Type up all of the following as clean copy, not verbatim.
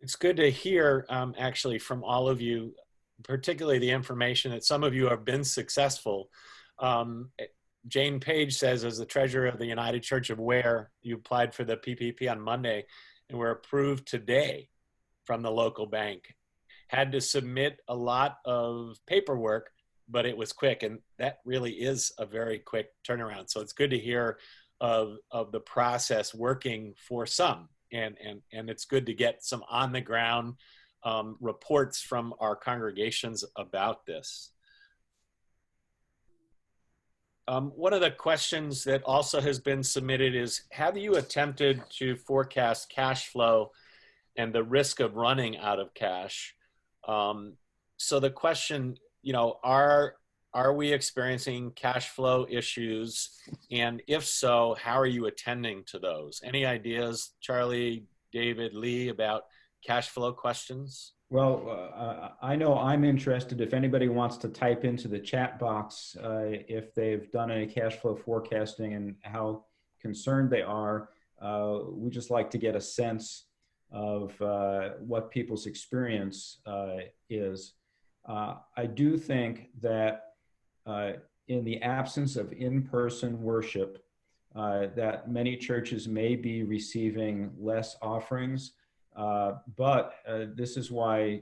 It's good to hear, actually, from all of you, particularly the information that some of you have been successful. Um, Jane Page says, as the treasurer of the United Church of Ware, you applied for the PPP on Monday and were approved today from the local bank. Had to submit a lot of paperwork, but it was quick, and that really is a very quick turnaround. So it's good to hear of the process working for some, and it's good to get some on the ground reports from our congregations about this. One of the questions that also has been submitted is, have you attempted to forecast cash flow and the risk of running out of cash? So the question, are we experiencing cash flow issues? And if so, how are you attending to those? Any ideas, Charlie, David, Lee, about cash flow questions? Well, I know I'm interested. If anybody wants to type into the chat box if they've done any cash flow forecasting and how concerned they are, we just like to get a sense of what people's experience is. I do think that in the absence of in-person worship, that many churches may be receiving less offerings. But this is why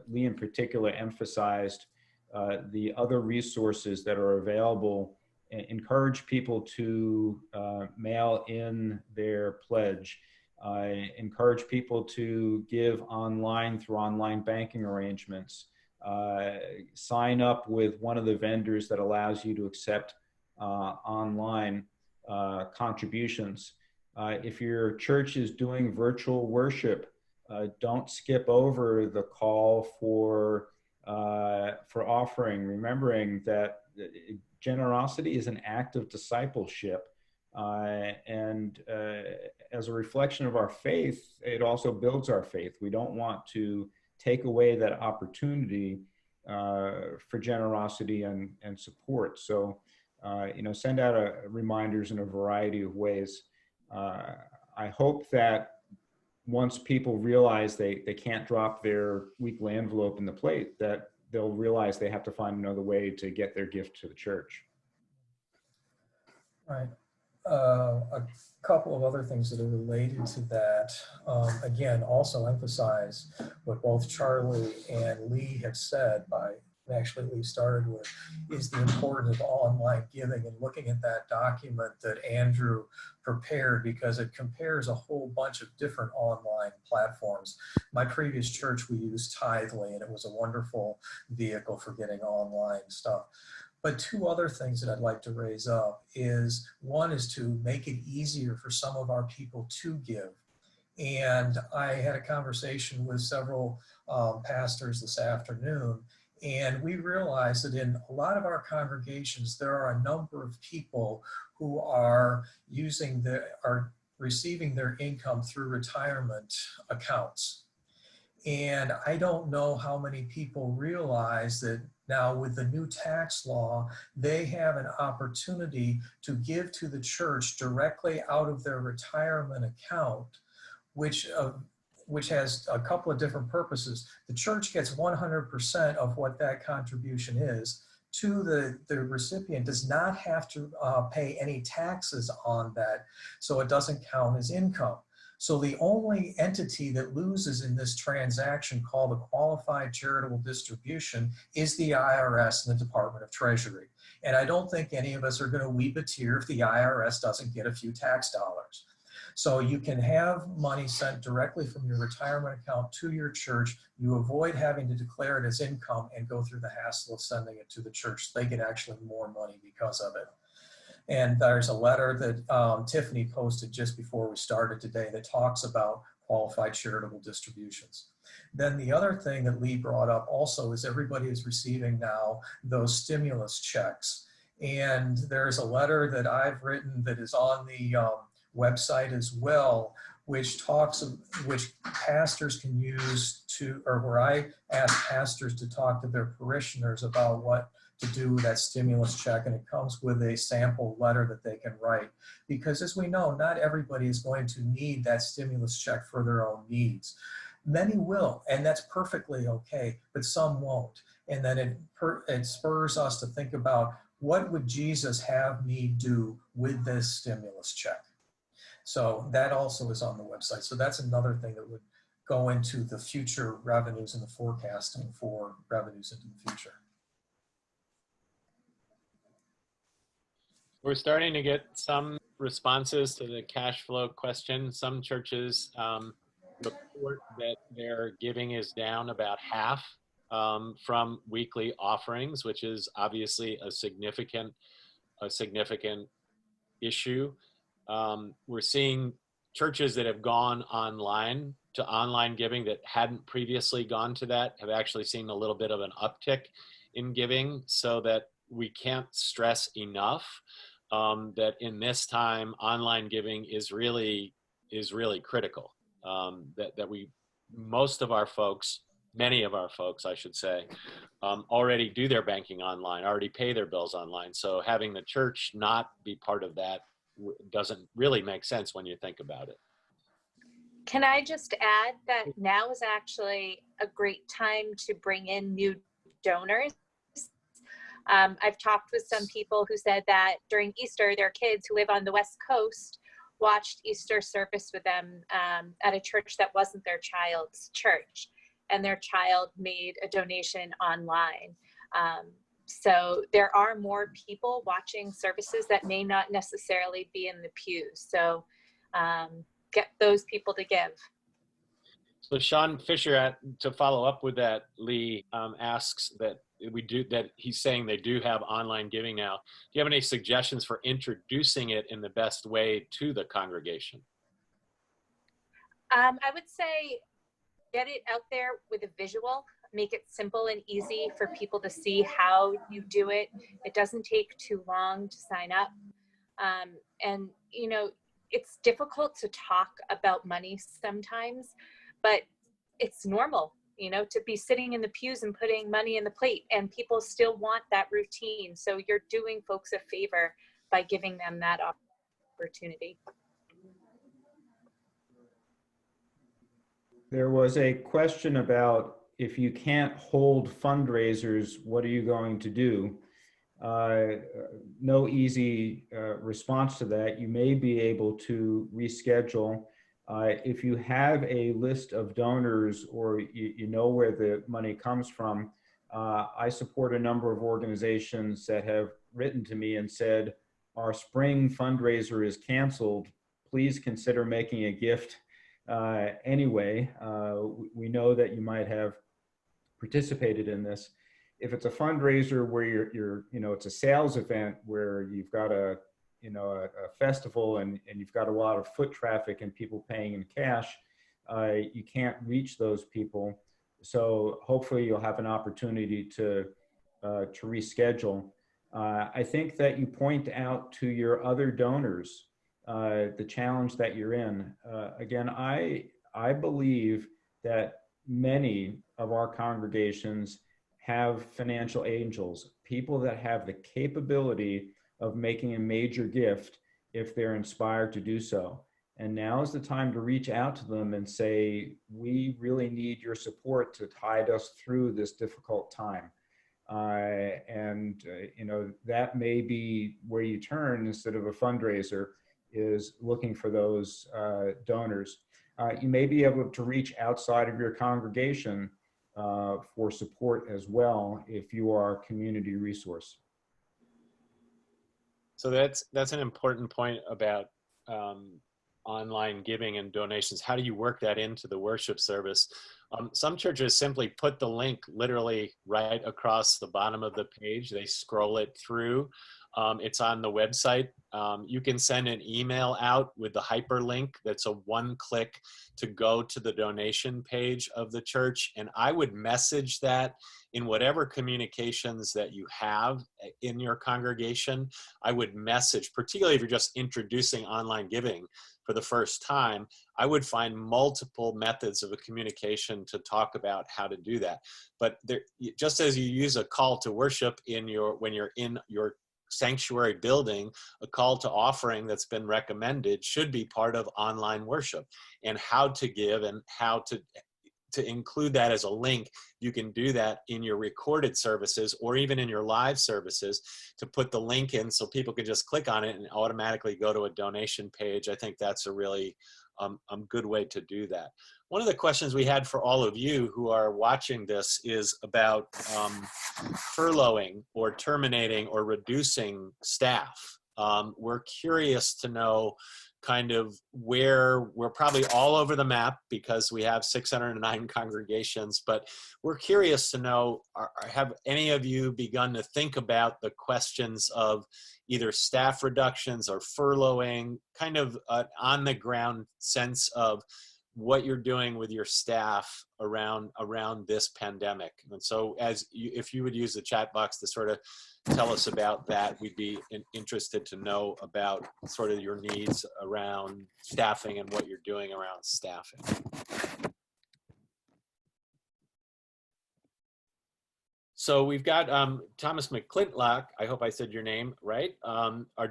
Lee in particular emphasized the other resources that are available, encourage people to mail in their pledge, encourage people to give online through online banking arrangements, sign up with one of the vendors that allows you to accept online contributions. If your church is doing virtual worship, don't skip over the call for offering, remembering that generosity is an act of discipleship. And as a reflection of our faith, it also builds our faith. We don't want to take away that opportunity for generosity and support. So, send out reminders in a variety of ways. I hope that once people realize they can't drop their weekly envelope in the plate, that they'll realize they have to find another way to get their gift to the church. Right. A couple of other things that are related to that. Again, also emphasize what both Charlie and Lee have said actually Lee started with, is the importance of online giving and looking at that document that Andrew prepared, because it compares a whole bunch of different online platforms. My previous church, we used Tithely, and it was a wonderful vehicle for getting online stuff. But two other things that I'd like to raise up is, one is to make it easier for some of our people to give. And I had a conversation with several pastors this afternoon, and we realized that in a lot of our congregations, there are a number of people who are receiving their income through retirement accounts. And I don't know how many people realize that now with the new tax law, they have an opportunity to give to the church directly out of their retirement account, which has a couple of different purposes. The church gets 100% of what that contribution is. The recipient does not have to pay any taxes on that, so it doesn't count as income. So the only entity that loses in this transaction, called a qualified charitable distribution, is the IRS and the Department of Treasury. And I don't think any of us are going to weep a tear if the IRS doesn't get a few tax dollars. So you can have money sent directly from your retirement account to your church. You avoid having to declare it as income and go through the hassle of sending it to the church. They get actually more money because of it. And there's a letter that Tiffany posted just before we started today that talks about qualified charitable distributions. Then the other thing that Lee brought up also is everybody is receiving now those stimulus checks. And there's a letter that I've written that is on the website as well, which pastors can use where I ask pastors to talk to their parishioners about what to do with that stimulus check, and it comes with a sample letter that they can write. Because as we know, not everybody is going to need that stimulus check for their own needs. Many will, and that's perfectly okay, but some won't. And then it spurs us to think about, what would Jesus have me do with this stimulus check? So that also is on the website. So that's another thing that would go into the future revenues and the forecasting for revenues into the future. We're starting to get some responses to the cash flow question. Some churches report that their giving is down about half from weekly offerings, which is obviously a significant issue. We're seeing churches that have gone online to online giving that hadn't previously gone to that have actually seen a little bit of an uptick in giving, so that we can't stress enough that in this time, online giving is really critical. Most of our folks, many of our folks, I should say, already do their banking online, already pay their bills online. So having the church not be part of that doesn't really make sense when you think about it. Can I just add that now is actually a great time to bring in new donors? I've talked with some people who said that during Easter, their kids who live on the West Coast watched Easter service with them at a church that wasn't their child's church, and their child made a donation online. So there are more people watching services that may not necessarily be in the pews. So get those people to give. So Sean Fisher, to follow up with that, Lee asks that he's saying they do have online giving now. Do you have any suggestions for introducing it in the best way to the congregation? I would say get it out there with a visual, make it simple and easy for people to see how you do it. It doesn't take too long to sign up. And, you know, it's difficult to talk about money sometimes, but it's normal, you know, to be sitting in the pews and putting money in the plate, and people still want that routine. So you're doing folks a favor by giving them that opportunity. There was a question about, if you can't hold fundraisers, what are you going to do? No easy response to that. You may be able to reschedule. If you have a list of donors, or you know where the money comes from, I support a number of organizations that have written to me and said, our spring fundraiser is canceled. Please consider making a gift anyway. We know that you might have participated in this. If it's a fundraiser where you're it's a sales event where you've got a festival and you've got a lot of foot traffic and people paying in cash, you can't reach those people. So hopefully you'll have an opportunity to reschedule. I think that you point out to your other donors the challenge that you're in. Again, I believe that many of our congregations have financial angels, people that have the capability of making a major gift if they're inspired to do so. And now is the time to reach out to them and say, we really need your support to tide us through this difficult time. That may be where you turn instead of a fundraiser, is looking for those donors. You may be able to reach outside of your congregation for support as well if you are a community resource. So that's an important point about online giving and donations. How do you work that into the worship service? Some churches simply put the link literally right across the bottom of the page. They scroll it through. It's on the website. You can send an email out with the hyperlink. That's a one-click to go to the donation page of the church. And I would message that in whatever communications that you have in your congregation. I would message, particularly if you're just introducing online giving for the first time, I would find multiple methods of a communication to talk about how to do that. But there, just as you use a call to worship when you're in your sanctuary building, a call to offering that's been recommended should be part of online worship, and how to give and how to to include that as a link, you can do that in your recorded services or even in your live services to put the link in so people can just click on it and automatically go to a donation page. I think that's a really good way to do that. One of the questions we had for all of you who are watching this is about furloughing or terminating or reducing staff. We're curious to know kind of where we're probably all over the map because we have 609 congregations, but we're curious to know, have any of you begun to think about the questions of either staff reductions or furloughing, kind of an on the ground sense of what you're doing with your staff around this pandemic? And so if you would use the chat box to sort of tell us about that, we'd be interested to know about sort of your needs around staffing and what you're doing around staffing. So we've got Thomas McClintock, I hope I said your name right,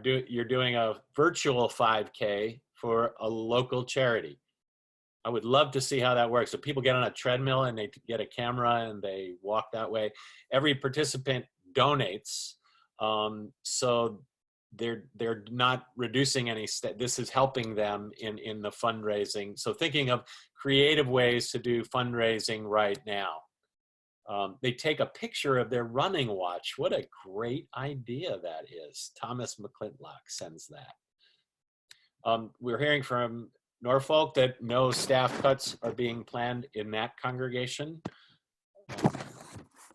you're doing a virtual 5K for a local charity. I would love to see how that works. So people get on a treadmill and they get a camera and they walk that way. Every participant donates. So they're not reducing any, this is helping them in the fundraising. So thinking of creative ways to do fundraising right now. They take a picture of their running watch. What a great idea that is. Thomas McClintock sends that. We're hearing from Norfolk that no staff cuts are being planned in that congregation.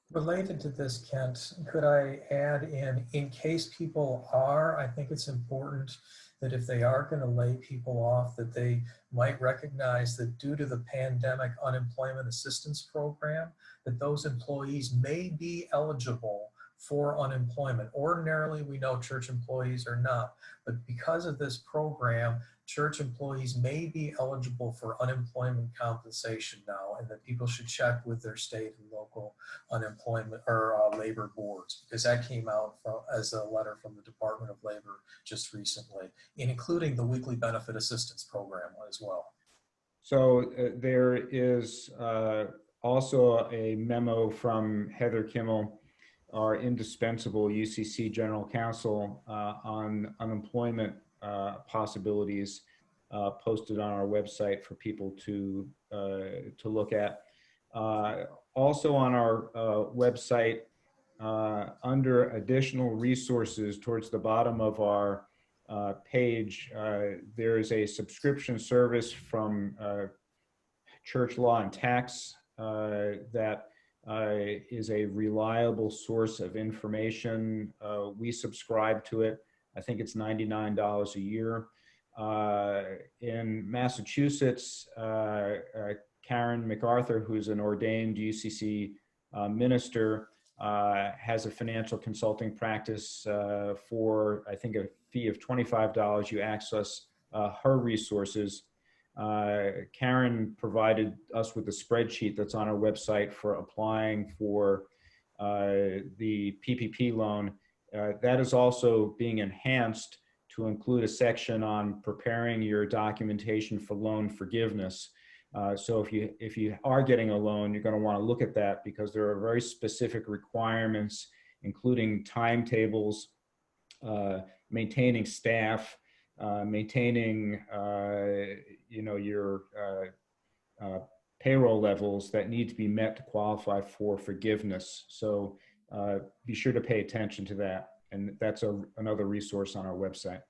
Related to this, Kent, could I add in case people are, I think it's important that if they are going to lay people off, that they might recognize that due to the pandemic unemployment assistance program, that those employees may be eligible for unemployment. Ordinarily, we know church employees are not, but because of this program, church employees may be eligible for unemployment compensation now, and that people should check with their state and local unemployment or labor boards, because that came out as a letter from the Department of Labor just recently, including the weekly benefit assistance program as well. So there is also a memo from Heather Kimmel, our indispensable UCC General Counsel, on unemployment possibilities posted on our website for people to look at. Also on our website, under additional resources towards the bottom of our page, there is a subscription service from Church Law and Tax that is a reliable source of information. We subscribe to it. I think it's $99 a year. In Massachusetts, Karen MacArthur, who's an ordained UCC minister, has a financial consulting practice for, I think, a fee of $25. You access her resources. Karen provided us with a spreadsheet that's on our website for applying for the PPP loan. That is also being enhanced to include a section on preparing your documentation for loan forgiveness. So if you are getting a loan, you're going to want to look at that, because there are very specific requirements, including timetables, maintaining staff, maintaining your payroll levels that need to be met to qualify for forgiveness. So be sure to pay attention to that. And that's another resource on our website.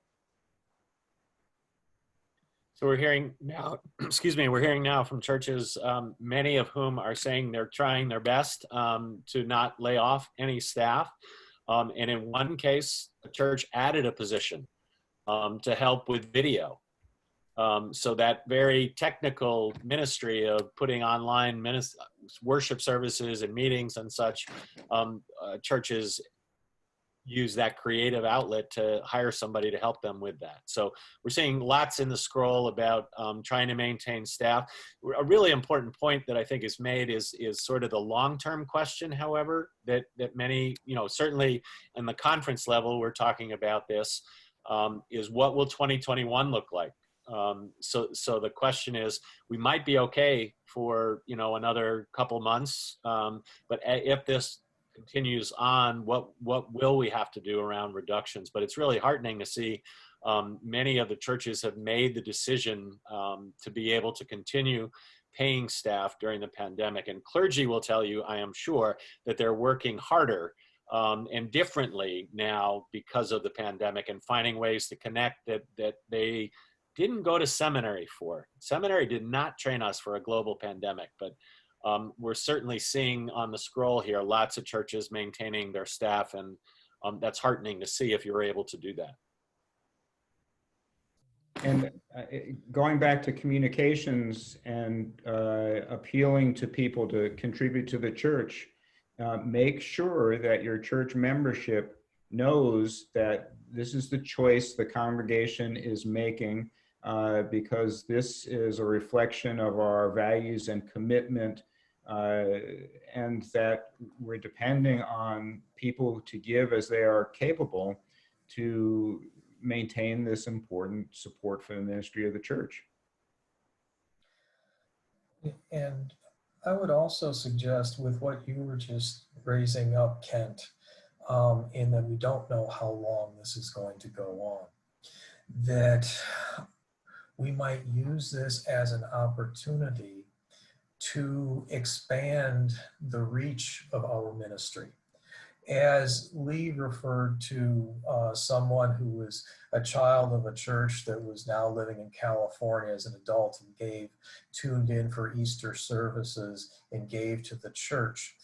So we're hearing now, excuse me, we're hearing now from churches, many of whom are saying they're trying their best to not lay off any staff. And in one case, the church added a position to help with video. So that very technical ministry of putting online worship services and meetings and such, churches use that creative outlet to hire somebody to help them with that. So we're seeing lots in the scroll about trying to maintain staff. A really important point that I think is made is sort of the long-term question, however, that many, certainly in the conference level, we're talking about this, is what will 2021 look like? So the question is, we might be okay for, you know, another couple months, but if this continues on, what will we have to do around reductions? But it's really heartening to see many of the churches have made the decision to be able to continue paying staff during the pandemic. And clergy will tell you, I am sure, that they're working harder and differently now because of the pandemic, and finding ways to connect that they didn't go to seminary for. Seminary did not train us for a global pandemic, but we're certainly seeing on the scroll here lots of churches maintaining their staff, and that's heartening to see if you're able to do that. And going back to communications and appealing to people to contribute to the church, make sure that your church membership knows that this is the choice the congregation is making, because this is a reflection of our values and commitment, and that we're depending on people to give as they are capable to maintain this important support for the ministry of the church. And I would also suggest, with what you were just raising up, Kent, in that we don't know how long this is going to go on, that we might use this as an opportunity to expand the reach of our ministry. As Lee referred to someone who was a child of a church that was now living in California as an adult and tuned in for Easter services and gave to the church,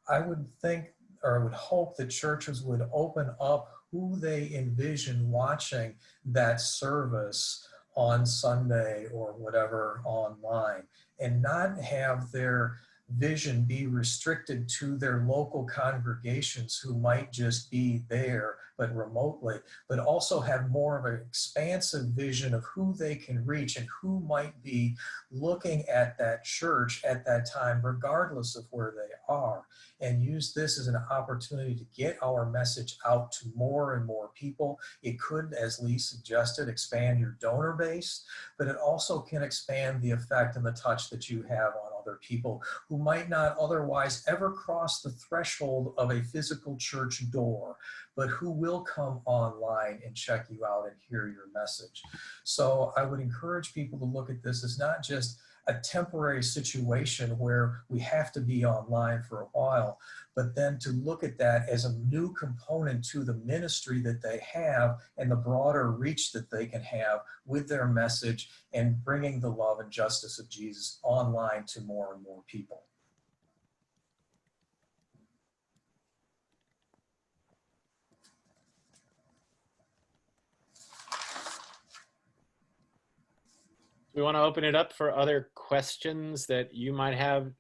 I would think, or I would hope, that churches would open up who they envision watching that service on Sunday or whatever online, and not have their vision be restricted to their local congregations who might just be there but remotely, but also have more of an expansive vision of who they can reach and who might be looking at that church at that time, regardless of where they are, and use this as an opportunity to get our message out to more and more people. It could, as Lee suggested, expand your donor base, but it also can expand the effect and the touch that you have on other people who might not otherwise ever cross the threshold of a physical church door, but who will come online and check you out and hear your message. So I would encourage people to look at this as not just a temporary situation where we have to be online for a while, but then to look at that as a new component to the ministry that they have and the broader reach that they can have with their message and bringing the love and justice of Jesus online to more and more people. We want to open it up for other questions that you might have.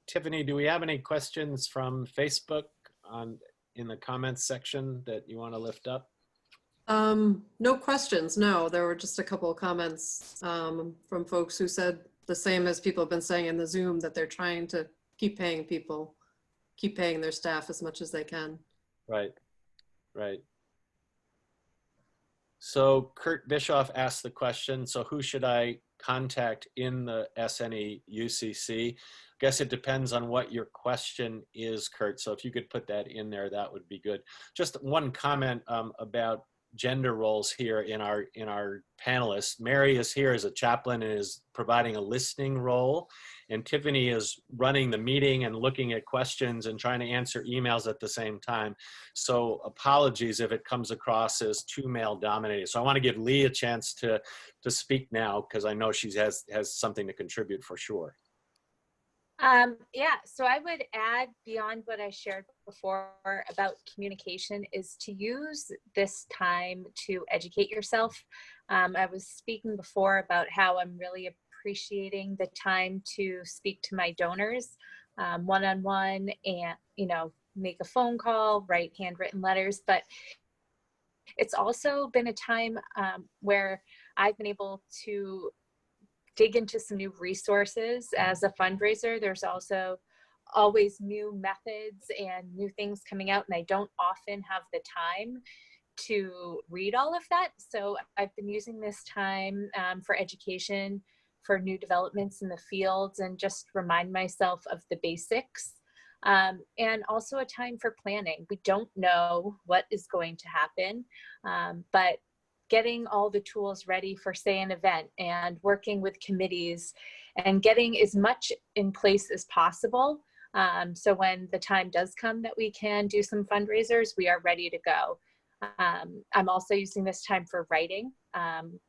Tiffany, do we have any questions from Facebook in the comments section that you want to lift up? No questions, no. There were just a couple of comments from folks who said the same as people have been saying in the Zoom, that they're trying to keep paying people, keep paying their staff as much as they can. Right, right. So Kurt Bischoff asked the question, so who should I contact in the SNEUCC? I guess it depends on what your question is, Kurt. So if you could put that in there, that would be good. Just one comment about gender roles here in our panelists. Mary is here as a chaplain and is providing a listening role, and Tiffany is running the meeting and looking at questions and trying to answer emails at the same time. So apologies if it comes across as too male dominated. So I want to give Lee a chance to speak now, because I know she has something to contribute for sure. Yeah, so I would add, beyond what I shared before about communication, is to use this time to educate yourself. I was speaking before about how I'm really appreciating the time to speak to my donors one-on-one, and, you know, make a phone call, write handwritten letters. But it's also been a time where I've been able to dig into some new resources as a fundraiser. There's also always new methods and new things coming out, and I don't often have the time to read all of that. So I've been using this time for education, for new developments in the fields, and just remind myself of the basics. And also a time for planning. We don't know what is going to happen, but getting all the tools ready for, say, an event, and working with committees and getting as much in place as possible. So when the time does come that we can do some fundraisers, we are ready to go. I'm also using this time for writing.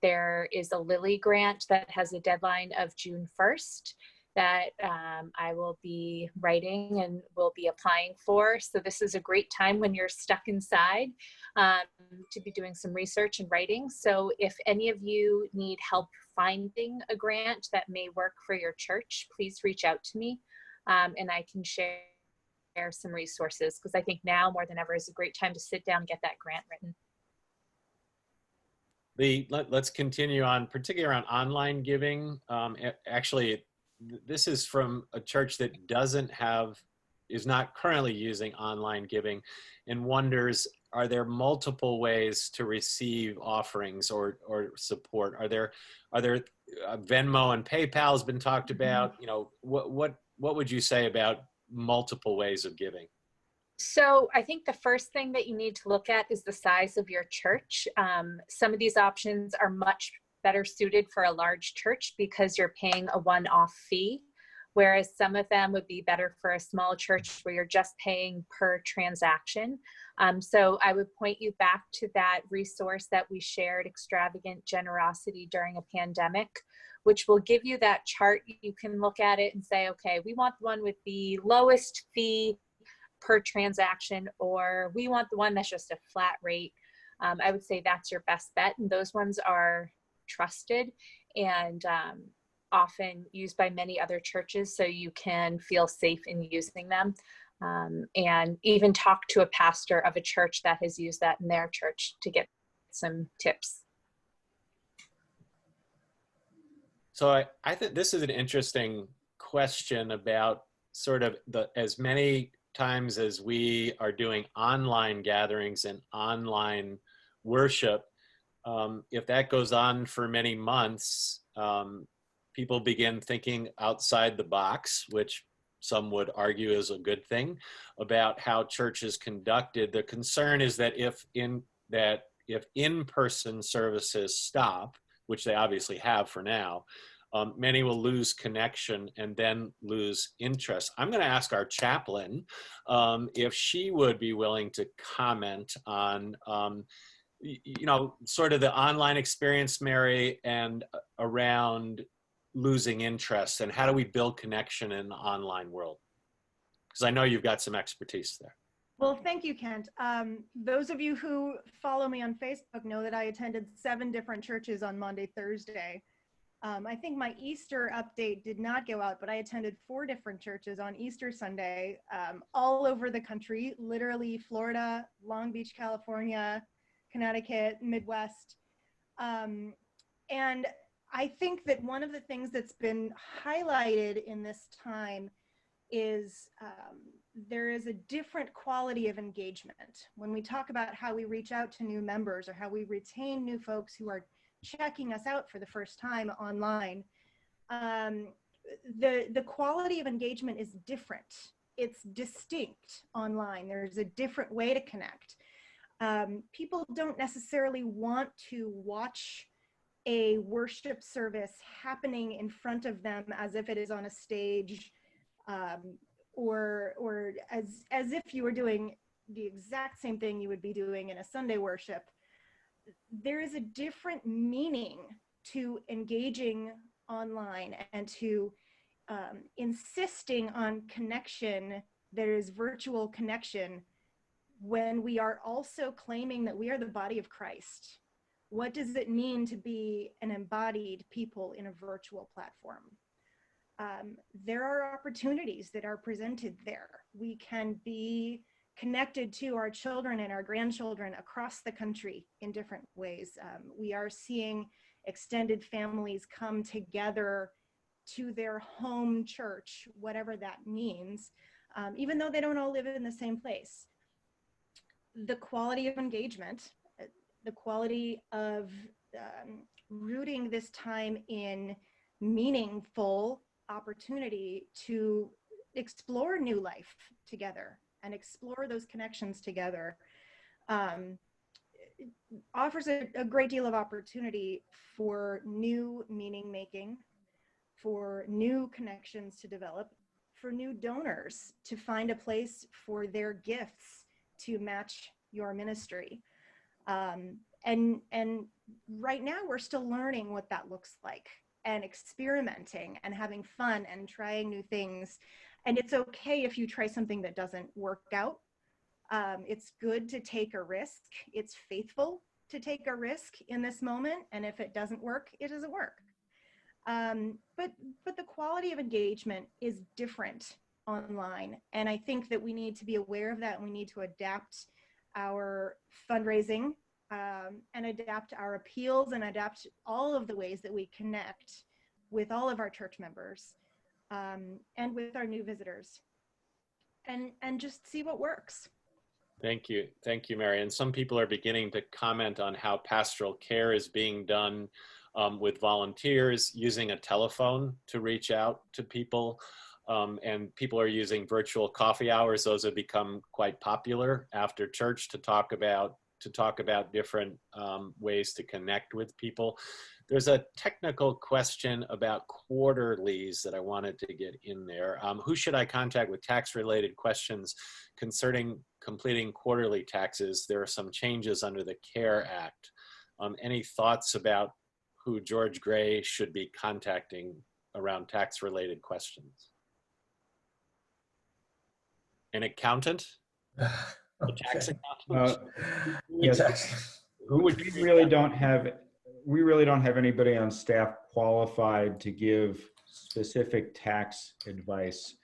There is a Lilly grant that has a deadline of June 1st that I will be writing and will be applying for. So this is a great time when you're stuck inside to be doing some research and writing. So if any of you need help finding a grant that may work for your church, please reach out to me and I can share some resources, because I think now more than ever is a great time to sit down and get that grant written. Let's continue on, particularly around online giving. Actually, this is from a church that is not currently using online giving, and wonders, are there multiple ways to receive offerings or support? Are there Venmo and PayPal has been talked about? You know, what would you say about multiple ways of giving? So I think the first thing that you need to look at is the size of your church. Some of these options are much better suited for a large church because you're paying a one-off fee, whereas some of them would be better for a small church where you're just paying per transaction. So I would point you back to that resource that we shared, Extravagant Generosity During a Pandemic, which will give you that chart. You can look at it and say, okay, we want the one with the lowest fee per transaction, or we want the one that's just a flat rate. I would say that's your best bet. And those ones are trusted and often used by many other churches, so you can feel safe in using them. And even talk to a pastor of a church that has used that in their church to get some tips. So I think this is an interesting question about sort of as many times as we are doing online gatherings and online worship, if that goes on for many months, people begin thinking outside the box, which some would argue is a good thing, about how church is conducted. The concern is that if in-person services stop, which they obviously have for now, many will lose connection and then lose interest. I'm going to ask our chaplain if she would be willing to comment on, you know, sort of the online experience, Mary, and around losing interest, and how do we build connection in the online world? Because I know you've got some expertise there. Well, thank you, Kent. Those of you who follow me on Facebook know that I attended 7 different churches on Monday, Thursday. I think my Easter update did not go out, but I attended 4 different churches on Easter Sunday, all over the country, literally Florida, Long Beach, California, Connecticut, Midwest. And I think that one of the things that's been highlighted in this time is there is a different quality of engagement. When we talk about how we reach out to new members or how we retain new folks who are checking us out for the first time online, the quality of engagement is different. It's distinct online. There's a different way to connect. People don't necessarily want to watch a worship service happening in front of them as if it is on a stage, or as if you were doing the exact same thing you would be doing in a Sunday worship. There is a different meaning to engaging online and to insisting on connection. There is virtual connection when we are also claiming that we are the body of Christ. What does it mean to be an embodied people in a virtual platform? There are opportunities that are presented there. We can be connected to our children and our grandchildren across the country in different ways. We are seeing extended families come together to their home church, whatever that means, even though they don't all live in the same place. The quality of engagement, the quality of rooting this time in meaningful opportunity to explore new life together and explore those connections together. It offers a great deal of opportunity for new meaning making, for new connections to develop, for new donors to find a place for their gifts to match your ministry. And right now we're still learning what that looks like, and experimenting and having fun and trying new things. And it's okay if you try something that doesn't work out. It's good to take a risk. It's faithful to take a risk in this moment. And if it doesn't work, it doesn't work. But the quality of engagement is different online. And I think that we need to be aware of that. And we need to adapt our fundraising and adapt our appeals and adapt all of the ways that we connect with all of our church members and with our new visitors, and just see what works. Thank you. Thank you, Mary. And some people are beginning to comment on how pastoral care is being done with volunteers using a telephone to reach out to people. And people are using virtual coffee hours. Those have become quite popular after church to talk about different ways to connect with people. There's a technical question about quarterlies that I wanted to get in there. Who should I contact with tax-related questions concerning completing quarterly taxes? There are some changes under the CARE Act. Any thoughts about who George Gray should be contacting around tax-related questions? An accountant? A tax accountant? Yes. We really don't have anybody on staff qualified to give specific tax advice.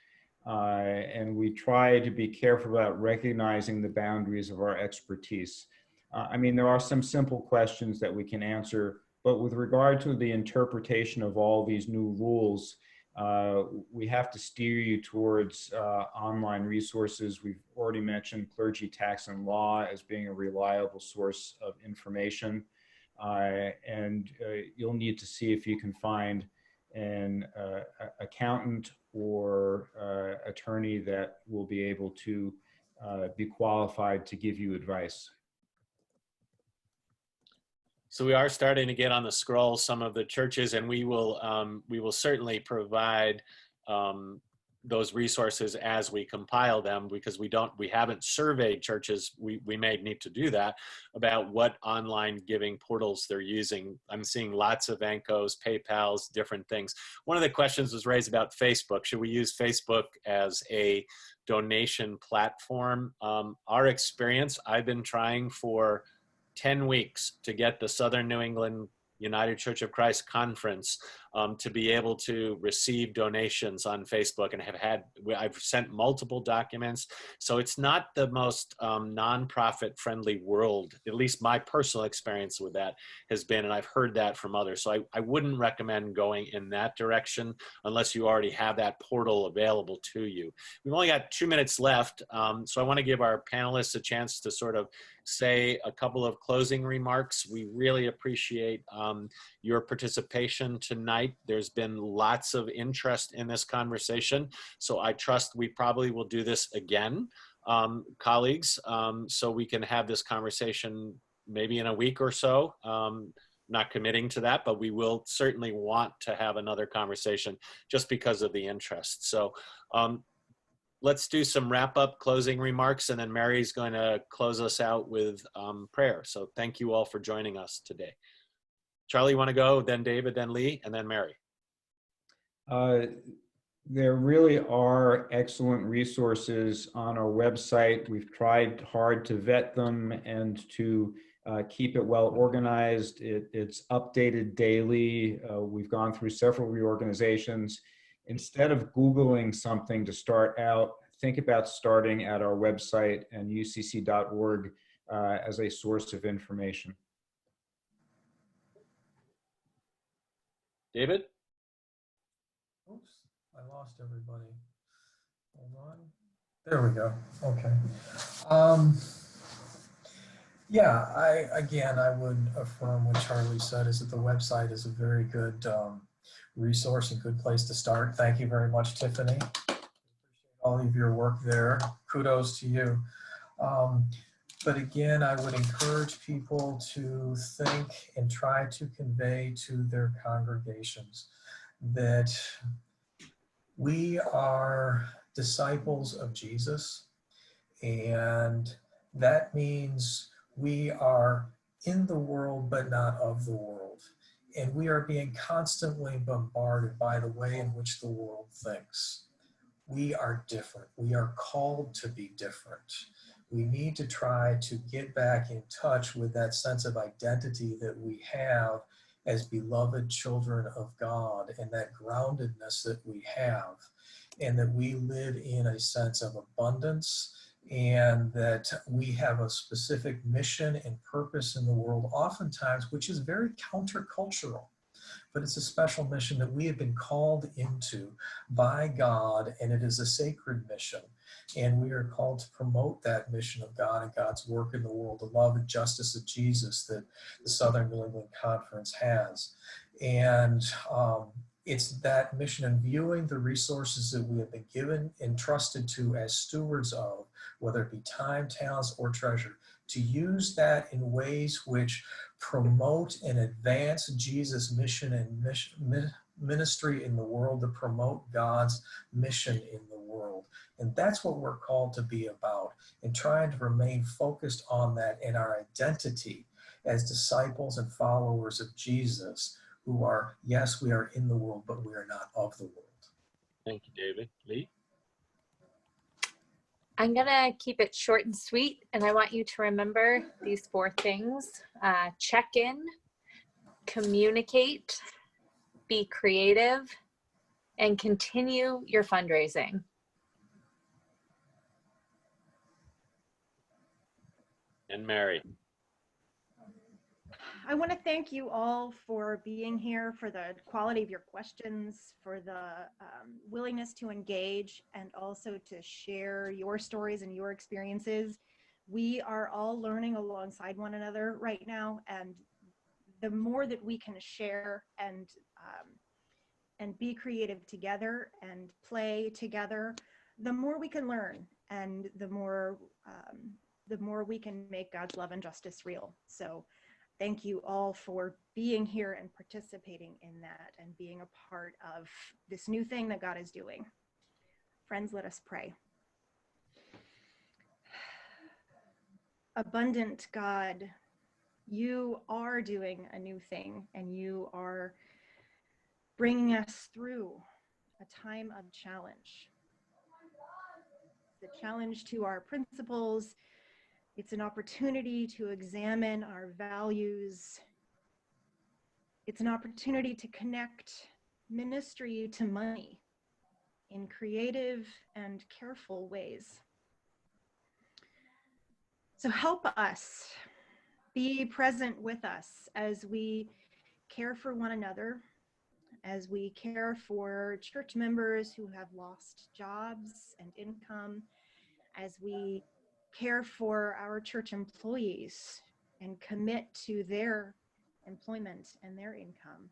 And we try to be careful about recognizing the boundaries of our expertise. I mean, there are some simple questions that we can answer, but with regard to the interpretation of all these new rules, we have to steer you towards online resources. We've already mentioned Clergy, Tax, and Law as being a reliable source of information. And you'll need to see if you can find an accountant or attorney that will be able to be qualified to give you advice. So we are starting to get on the scroll some of the churches, and we will certainly provide those resources as we compile them, because we haven't surveyed churches. We may need to do that, about what online giving portals they're using. I'm seeing lots of Ancos, PayPals, different things. One of the questions was raised about Facebook. Should we use Facebook as a donation platform? Our experience, I've been trying for 10 weeks to get the Southern New England United Church of Christ Conference to be able to receive donations on Facebook, and I've sent multiple documents. So it's not the most nonprofit friendly world, at least my personal experience with that has been, and I've heard that from others. So I wouldn't recommend going in that direction unless you already have that portal available to you. We've only got 2 minutes left, so I want to give our panelists a chance to sort of say a couple of closing remarks. We really appreciate your participation tonight. There's been lots of interest in this conversation, so I trust we probably will do this again, colleagues, so we can have this conversation maybe in a week or so. Not committing to that, but we will certainly want to have another conversation just because of the interest. So let's do some wrap-up closing remarks, and then Mary's going to close us out with prayer. So thank you all for joining us today. Charlie, you want to go, then David, then Lee, and then Mary? There really are excellent resources on our website. We've tried hard to vet them and to keep it well organized. It's updated daily. We've gone through several reorganizations. Instead of Googling something to start out, think about starting at our website and ucc.org as a source of information. David? Oops, I lost everybody. Hold on. There we go. Okay. Yeah, I would affirm what Charlie said, is that the website is a very good resource and good place to start. Thank you very much, Tiffany. Appreciate all of your work there. Kudos to you. But again, I would encourage people to think and try to convey to their congregations that we are disciples of Jesus, and that means we are in the world but not of the world. And we are being constantly bombarded by the way in which the world thinks. We are different. We are called to be different. We need to try to get back in touch with that sense of identity that we have as beloved children of God, and that groundedness that we have, and that we live in a sense of abundance, and that we have a specific mission and purpose in the world, oftentimes, which is very countercultural. But it's a special mission that we have been called into by God, and it is a sacred mission. And we are called to promote that mission of God and God's work in the world, the love and justice of Jesus that the Southern New England Conference has. And it's that mission, and viewing the resources that we have been given and trusted to as stewards of, whether it be time, talents, or treasure, to use that in ways which promote and advance Jesus' mission and ministry in the world, to promote God's mission in the world. And that's what we're called to be about, and trying to remain focused on that in our identity as disciples and followers of Jesus, who are, yes, we are in the world, but we are not of the world. Thank you, David. Lee? I'm going to keep it short and sweet, and I want you to remember these 4 things. Check in, communicate, be creative, and continue your fundraising. And Mary? I want to thank you all for being here, for the quality of your questions, for the willingness to engage, and also to share your stories and your experiences. We are all learning alongside one another right now, and the more that we can share and be creative together and play together, the more we can learn, and the more we can make God's love and justice real. So thank you all for being here and participating in that, and being a part of this new thing that God is doing. Friends, let us pray. Abundant God, you are doing a new thing, and you are bringing us through a time of challenge. The challenge to our principles. It's an opportunity to examine our values. It's an opportunity to connect ministry to money in creative and careful ways. So help us, be present with us as we care for one another, as we care for church members who have lost jobs and income, as we care for our church employees and commit to their employment and their income.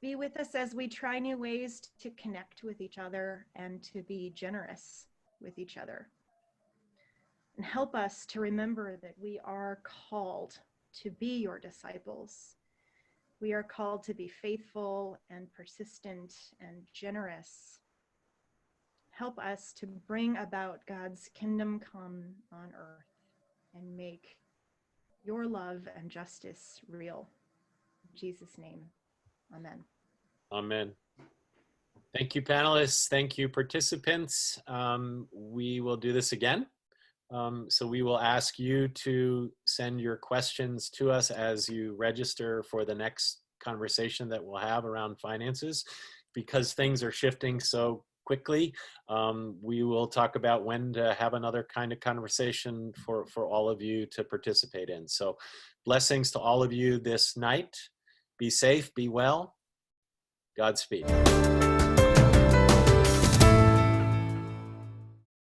Be with us as we try new ways to connect with each other and to be generous with each other. And help us to remember that we are called to be your disciples. We are called to be faithful and persistent and generous. Help us to bring about God's kingdom come on earth and make your love and justice real. In Jesus' name, amen. Amen. Thank you, panelists. Thank you, participants. We will do this again. So we will ask you to send your questions to us as you register for the next conversation that we'll have around finances. Because things are shifting so quickly, we will talk about when to have another kind of conversation for all of you to participate in. So blessings to all of you this night. Be safe, be well. Godspeed.